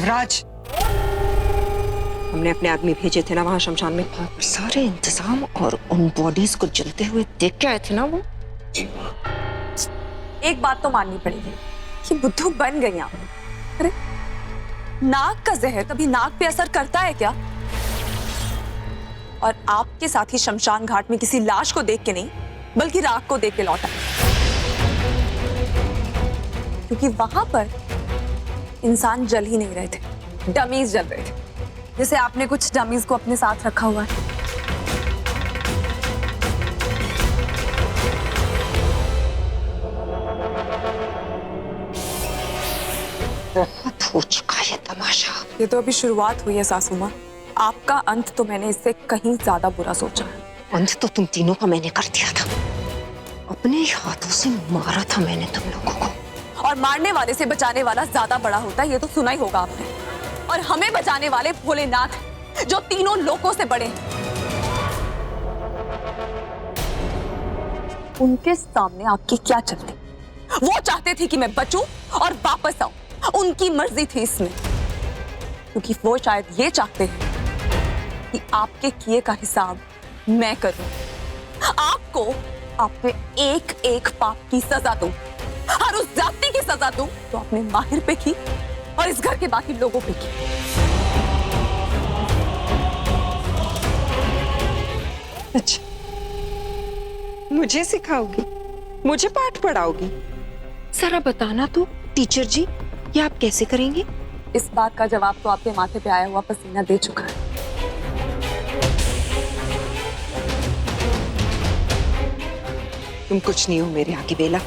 युवराज, हमने अपने आदमी भेजे थे ना वहां शमशान में, सारे इंतजाम और उन बॉडीज को जलते हुए देख के आए थे ना वो। एक बात तो माननी पड़ेगी कि बुद्धू बन गई आप। अरे नाक का जहर कभी नाक पे असर करता है क्या? और आपके साथी शमशान घाट में किसी लाश को देख के नहीं बल्कि राख को देख के लौटा, क्योंकि वहां पर इंसान जल ही नहीं रहे थे, डमीज जल रहे थे, जैसे आपने कुछ डमीज को अपने साथ रखा हुआ है। बहुत हो चुका है तमाशा। ये तो अभी शुरुआत हुई है सासू माँ, आपका अंत तो मैंने इससे कहीं ज्यादा बुरा सोचा है। अंत तो तुम तीनों का मैंने कर दिया था, अपने हाथों से मारा था मैंने तुम लोगों को। और मारने वाले से बचाने वाला ज्यादा बड़ा होता है, ये तो सुना ही होगा आपने। और हमें बचाने वाले भोलेनाथ जो तीनों लोकों से बड़े हैं, उनके सामने आपकी क्या चलती? वो चाहते थे कि मैं बचूं और वापस आऊं, उनकी मर्जी थी इसमें, क्योंकि वो शायद ये चाहते हैं कि आपके किए का हिसाब मैं करूं, आपको आपके एक एक पाप की सजा दूं, हर उस जाति की सजा दूं तो आपने माहिर पे की और इस घर के बाकी लोगों पे की। अच्छा, मुझे सिखाओगी, मुझे पाठ पढ़ाओगी? जरा बताना तो टीचर जी, ये आप कैसे करेंगे? इस बात का जवाब तो आपके माथे पे आया हुआ पसीना दे चुका है। तुम कुछ नहीं हो मेरे आगे बेला,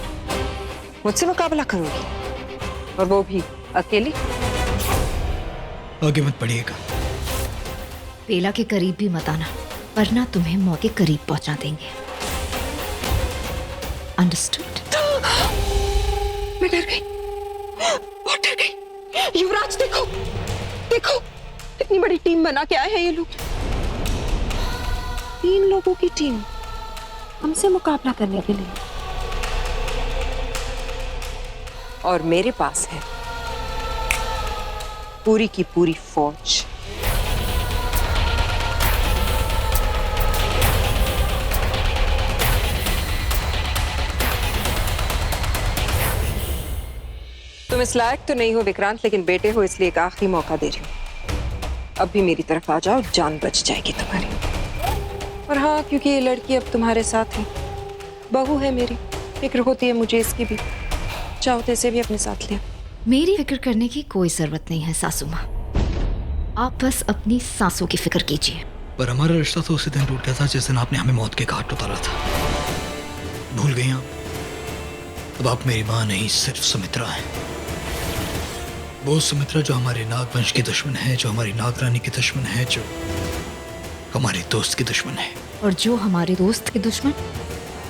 मुझसे मुकाबला करोगी और वो भी अकेली? आगे मत बढ़िएगा। बेला के करीब भी मत आना, वरना तुम्हें मौके करीब पहुंचा देंगे। अंडरस्टूड? मैं डर गई, बहुत डर गई। युवराज देखो, देखो कितनी बड़ी टीम बना के आए हैं ये लोग। 3 लोगों की टीम हमसे मुकाबला करने के लिए, और मेरे पास है पूरी की पूरी फौज। तुम इस लायक तो नहीं हो विक्रांत, लेकिन बेटे हो इसलिए एक आखिरी मौका दे रही हूं। अब भी मेरी तरफ आ जाओ, जान बच जाएगी तुम्हारी। और हाँ, क्योंकि ये लड़की अब तुम्हारे साथ है, बहू है मेरी, फिक्र होती है मुझे इसकी भी, चाहो तो इसे भी अपने साथ ले। मेरी फिक्र करने की कोई जरूरत नहीं है सासू माँ, आप बस अपनी सांसों की फिक्र कीजिए। पर हमारा रिश्ता तो उसी दिन टूट गया था जिस दिन आपने हमें मौत के घाट उतारा था। भूल गई आप? अब आप मेरी माँ नहीं, सिर्फ सुमित्रा है। वो सुमित्रा जो हमारे नागवंश की दुश्मन है, जो हमारी नागरानी की दुश्मन है, जो हमारे दोस्त की दुश्मन है। और जो हमारे दोस्त के दुश्मन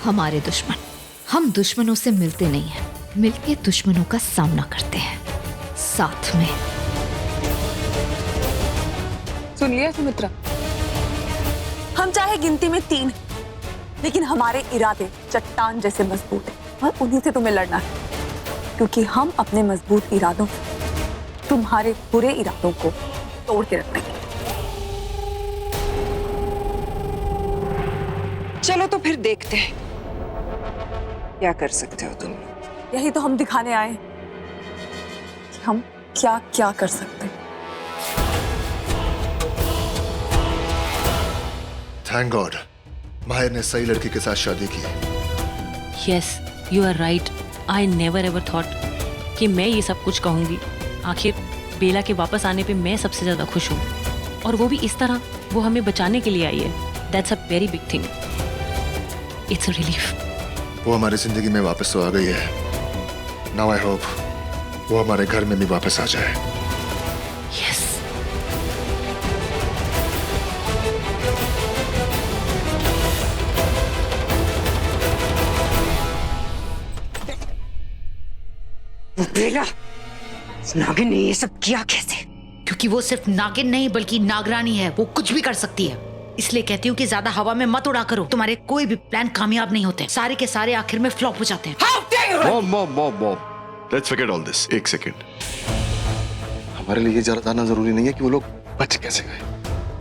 हमारे दुश्मन। हम दुश्मनों से मिलते नहीं हैं, मिलके दुश्मनों का सामना करते हैं साथ में। सुन लिया सुमित्रा, हम चाहे गिनती में 3, लेकिन हमारे इरादे चट्टान जैसे मजबूत हैं और उन्हीं से तुम्हें लड़ना है, क्योंकि हम अपने मजबूत इरादों से तुम्हारे बुरे इरादों को तोड़ के रखेंगे। चलो तो फिर देखते हैं क्या कर सकते हो तुम। यही तो हम दिखाने आए हैं कि हम क्या क्या कर सकते हैं। थैंक गॉड माहिर ने सही लड़की के साथ शादी की। Yes, you are right. I never ever thought कि मैं ये सब कुछ कहूंगी। आखिर बेला के वापस आने पे मैं सबसे ज्यादा खुश हूँ, और वो भी इस तरह, वो हमें बचाने के लिए आई है। That's a very big thing. It's a relief. वो हमारी जिंदगी में वापस तो आ गई है। नाउ आई होप वो हमारे घर में भी वापस आ जाए। यस। बेला, नागिन ने ये सब किया कैसे? क्योंकि वो सिर्फ नागिन नहीं बल्कि नागरानी है, वो कुछ भी कर सकती है। इसलिए कहती हूँ कि ज्यादा हवा में मत उड़ा करो, तुम्हारे कोई भी प्लान कामयाब नहीं होते, सारे के सारे आखिर में फ्लॉप हो जाते हैं। Mom, let's forget all this. एक सेकेंड, हमारे लिए ये जानना जरूरी नहीं है कि वो लोग बच कैसे गए,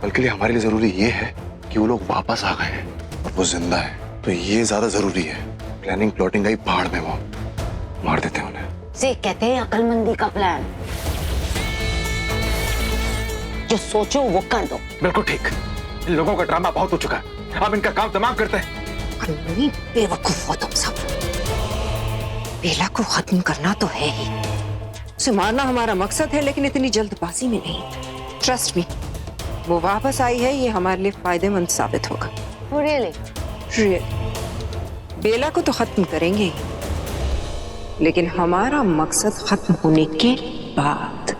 बल्कि हमारे लिए जरूरी ये है कि वो लोग वापस आ गए हैं और वो जिंदा है। तो ये ज्यादा जरूरी है। प्लानिंग प्लॉटिंग गई पहाड़ में, वो मार देते हैं उन्हें। से कहते हैं अकलमंदी का प्लान। जो सोचो वो कर दो। बिल्कुल ठीक। इन लोगों का ड्रामा बहुत हो चुका है, अब इनका काम तमाम करते हैं। नहीं बेवकूफ हो तुम सब। बेला को खत्म करना तो है ही। उसे मारना हमारा मकसद है, लेकिन इतनी जल्दबाजी में नहीं। ट्रस्ट मी, वो वापस आई है, ये हमारे लिए फायदेमंद साबित होगा। रियली? बेला को तो खत्म करेंगे ही, लेकिन हमारा मकसद खत्म होने के बाद।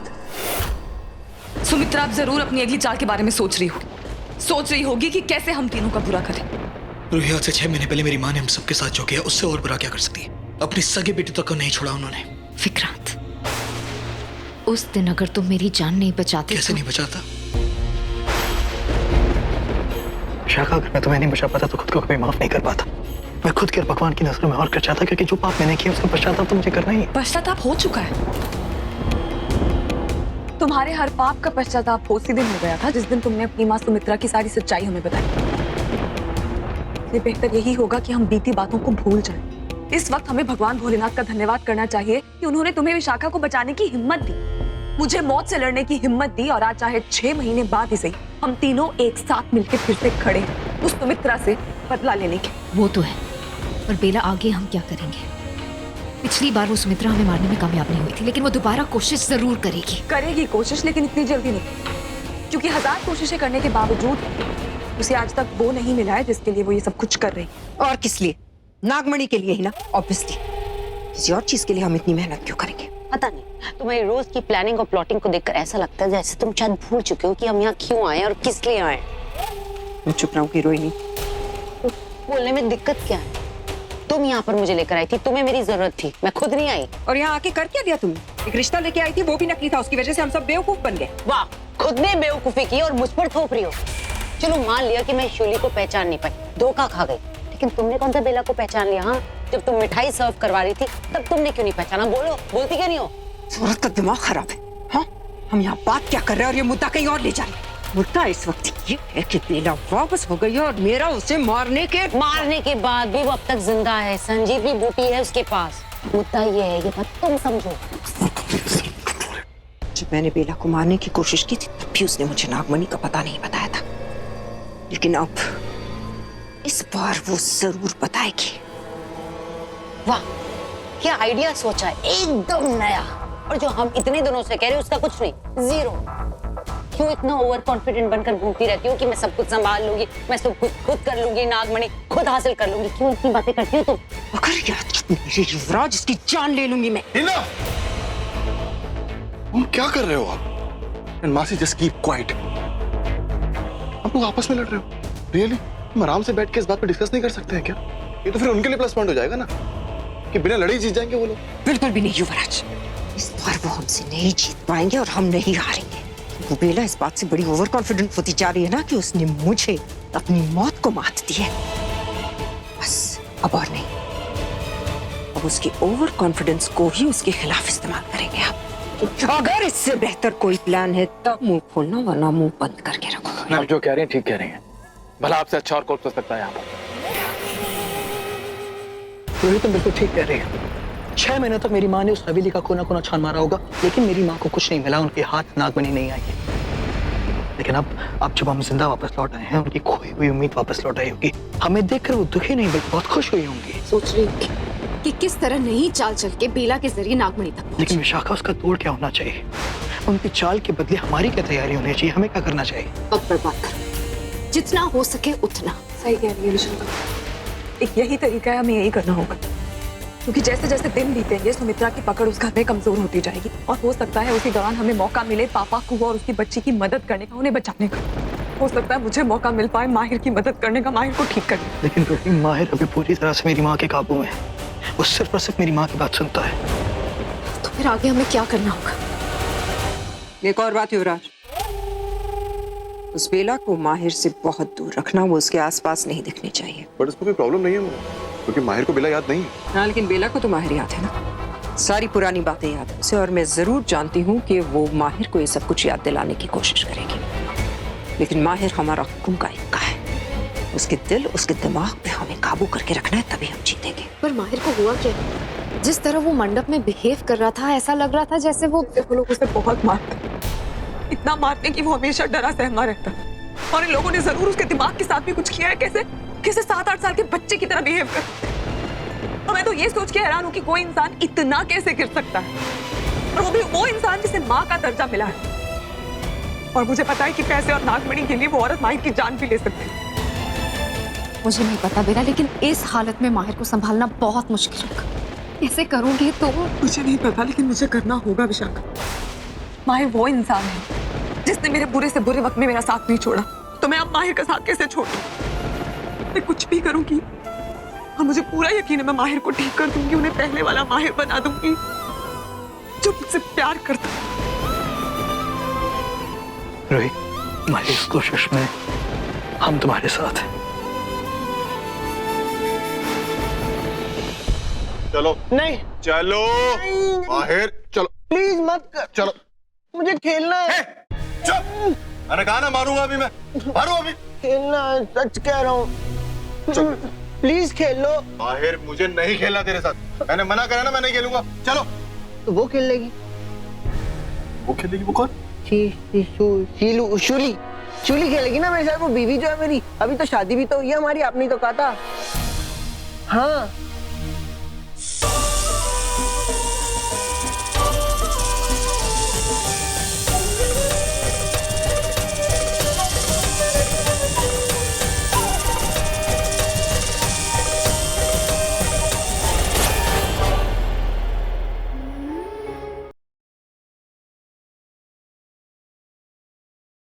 सुमित्रा आप जरूर अपनी अगली चाल के बारे में सोच रही होगी कि कैसे हम तीनों का बुरा करें। रूही, आज से 6 महीने पहले मेरी माँ ने हम सबके साथ जो किया उससे और बुरा क्या कर सकती है? अपनी सगे बेटी तक को नहीं छोड़ा उन्होंने। विक्रांत, उस दिन अगर तुम मेरी जान नहीं बचाते कैसे तो... नहीं बचाता? शाखा, अगर मैं तुम्हें नहीं बचा पाता तो खुद को कभी माफ नहीं कर पाता। मैं खुद के और भगवान की नजरों में और कर चाहता, क्योंकि जो पाप मैंने किया उसका पश्चाताप तो मुझे करना ही है। पश्चाताप हो चुका है। तुम्हारे हर पाप का पश्चाताप उसी दिन हो गया था जिस दिन तुमने अपनी माँ सुमित्रा की सारी सच्चाई हमें बताई। इसलिए बेहतर यही होगा कि हम बीती बातों को भूल जाएं। इस वक्त हमें भगवान भोलेनाथ का धन्यवाद करना चाहिए कि उन्होंने तुम्हें विशाखा को बचाने की हिम्मत दी, मुझे मौत से लड़ने की हिम्मत दी, और आज चाहे 6 महीने बाद ही सही हम तीनों एक साथ मिलकर फिर से खड़े हैं उस सुमित्रा से बदला लेने के। वो तो है, पर बेला आगे हम क्या करेंगे? पिछली बार वो सुमित्रा हमें मारने में कामयाब नहीं हुई थी, लेकिन वो दोबारा कोशिश जरूर करेगी कोशिश, लेकिन इतनी जल्दी नहीं, क्योंकि 1000 कोशिशें करने के बावजूद उसे आज तक वो नहीं मिला है जिसके लिए वो ये सब कुछ कर रही। और किस लिए? नागमणि के लिए ही ना, ऑब्वियसली। किसी और चीज के लिए हम इतनी मेहनत क्यों करेंगे? पता नहीं, तुम्हारी रोज की प्लानिंग और प्लॉटिंग को देखकर ऐसा लगता है जैसे तुम शायद भूल चुके हो कि हम यहाँ क्यों आए और किस लिए आए। मैं चुप रहूंगी रोहिणी? बोलने में दिक्कत क्या है? तुम यहाँ पर मुझे लेकर आई थी, तुम्हें मेरी जरूरत थी, मैं खुद नहीं आई। और यहाँ आके कर क्या दिया तुमने? एक रिश्ता लेके आई थी, वो भी नकली था, उसकी वजह से हम सब बेवकूफ बन गए। वाह, खुद ने बेवकूफी की और मुझ पर थोप रही हो। चलो मान लिया कि मैं शूली को पहचान नहीं पाई, धोखा खा गई, लेकिन तुमने कौन सा बेला को पहचान लिया? हाँ, जब तुम मिठाई सर्व करवा रही थी तब तुमने क्यों नहीं पहचाना? बोलो, बोलती क्यों नहीं हो? सूरत का दिमाग खराब है। हाँ, हम यहाँ बात क्या कर रहे हैं और ये मुद्दा कहीं और ले जा रहे हैं। मुद्दा इस वक्त ये है कि बेला वापस हो गई है और मेरा उसे मारने के बाद भी वो अब तक जिंदा है, संजीवनी बूटी है उसके पास। मुद्दा ये है, ये बात तुम समझो। जब मैंने बेला को मारने की कोशिश की थी तब भी उसने मुझे नागमणि का पता नहीं बताया था, लेकिन अब इस बार वो जरूर बताएगी। वाह, क्या आइडिया सोचा है, एकदम नया। और जो हम इतने दिनों से कह रहे हैं उसका कुछ नहीं, 0। क्यों इतना ओवर कॉन्फिडेंट बनकर घूमती रहती हो कि मैं सब कुछ संभाल लूंगी, मैं सब कुछ खुद कर लूंगी, नागमणि खुद हासिल कर लूंगी? क्यों इतनी बातें करती हो तुम? अगर याद मेरे युवराज, इसकी जान ले लूंगी मैं। तुम क्या कर रहे हो आप? And मासी, just keep quiet. आप लोग आपस में लड़ रहे हो? Really? हम आराम से बैठ के इस बात पे डिस्कस नहीं कर सकते हैं क्या? ये तो फिर उनके लिए प्लस पॉइंट हो जाएगा ना, कि बिना लड़े ही जीत जाएंगे वो लोग। बिल्कुल भी नहीं युवराज, इस बार वो हमसे नहीं जीत पाएंगे और हम नहीं हारेंगे। वो बेला इस बात से बड़ी ओवर कॉन्फिडेंट होती जा रही है ना कि उसने मुझे अपनी मौत को मात दी है। बस अब और नहीं, अब उसकी ओवर कॉन्फिडेंस को ही उसके खिलाफ इस्तेमाल करेंगे आप। अगर इससे बेहतर कोई प्लान है तब मुंह खोलना, वरना मुंह बंद करके रखो। आप जो कह रहे हैं ठीक कह रही हैं, भला आपसे अच्छा और कौन सोच सकता है यहाँ पर? रोहित, तुम बिल्कुल ठीक कह रही है। 6 महीनों तक मेरी माँ ने उस हवेली का कोना कोना छान मारा होगा, लेकिन मेरी माँ को कुछ नहीं मिला, उनके हाथ नागमणि नहीं आई। लेकिन अब जब हम जिंदा वापस लौट आए हैं, उनकी खोई हुई उम्मीद वापस लौट आई होगी। हमें देखकर वो दुखी नहीं बल्कि बहुत खुश हुई होंगी। सोच रही होगी कि किस तरह नहीं चाल चल के बेला के जरिए नागमणि तक पहुंची। लेकिन विशाखा, उसका तोड़ क्या होना चाहिए? उनकी चाल के बदले हमारी क्या तैयारी होनी चाहिए? हमें क्या करना चाहिए? अब बर्बाद कर, जितना हो सके उतना। सही कह रही है विशाखा, एक यही तरीका है, हमें यही करना होगा, क्योंकि जैसे जैसे दिन बीतेंगे सुमित्रा की पकड़ उस घर में कमजोर होती जाएगी, और हो सकता है उसी दौरान हमें मौका मिले पापा को और उसकी बच्ची की मदद करने का, उन्हें बचाने का। हो सकता है मुझे मौका मिल पाए माहिर की मदद करने का, माहिर को ठीक करने। लेकिन रोहिणी, माहिर अभी पूरी तरह से मेरी माँ के काबू में है। वो सिर्फ और सिर्फ मेरी माँ की बात सुनता है। तो फिर आगे हमें क्या करना होगा? एक और बात युवराज, उस बेला को माहिर से बहुत दूर रखना, वो उसके आसपास नहीं दिखनी चाहिए। बट इसको कोई प्रॉब्लम नहीं है, क्योंकि माहिर को बेला याद नहीं है। हाँ, लेकिन बेला को तो माहिर याद है ना। सारी पुरानी बातें याद है उसे और मैं जरूर जानती हूँ कि वो माहिर को ये सब कुछ याद दिलाने की कोशिश करेगी, लेकिन माहिर हमारा हुक्म का इक्का है। उसके दिल उसके दिमाग पे हमें काबू करके रखना है, तभी हम जीतेंगे। पर माहिर को हुआ क्या? जिस तरह वो मंडप में बिहेव कर रहा था, ऐसा लग रहा था जैसे वो लोग उसे बहुत मारते, इतना मारते कि वो हमेशा डरा सहमा रहता। और इन लोगों ने जरूर उसके दिमाग के साथ भी कुछ किया है। कैसे 7-8 साल के बच्चे की तरह बिहेव करते। और मैं तो ये सोच के हैरान हूँ कि कोई इंसान इतना कैसे गिर सकता है, और वो भी वो इंसान जिसे माँ का दर्जा मिला है। और मुझे पता है कि पैसे और नागमणि के लिए वो औरत माहिर की जान भी ले सकती है। मुझे नहीं पता बेला, लेकिन इस हालत में माहिर को संभालना बहुत मुश्किल होगा। कैसे करोगे तुम? मुझे नहीं पता, लेकिन मुझे करना होगा विशाखा। माहिर वो इंसान है जिसने मेरे बुरे से बुरे वक्त में मेरा साथ नहीं छोड़ा, तो मैं अब माहिर का साथ कैसे छोड़ूं? मैं कुछ भी करूंगी और मुझे पूरा यकीन है मैं माहिर को ठीक कर दूंगी, उन्हें पहले वाला माहिर बना दूंगी जो मुझसे प्यार करता। रोही, तुम्हारी इस कोशिश में हम तुम्हारे साथ हैं। चलो नहीं चलो माहिर, चलो प्लीज मत कर, चलो, मुझे खेलना है। चुप, मैंने कहा ना मारूंगा अभी, मैं मारू अभी। खेलना है, सच कह रहा हूँ। प्लीज खेल लो। माहिर मुझे नहीं खेलना तेरे साथ, मैंने मना करा ना, मैं नहीं खेलूंगा। चलो। तो वो खेल लेगी। वो खेलेगी? वो कौन? शूली खेलेगी ना मेरे साथ। वो बीवी जो है मेरी, अभी तो शादी भी तो हुई है हमारी, आपने तो कहा था। हाँ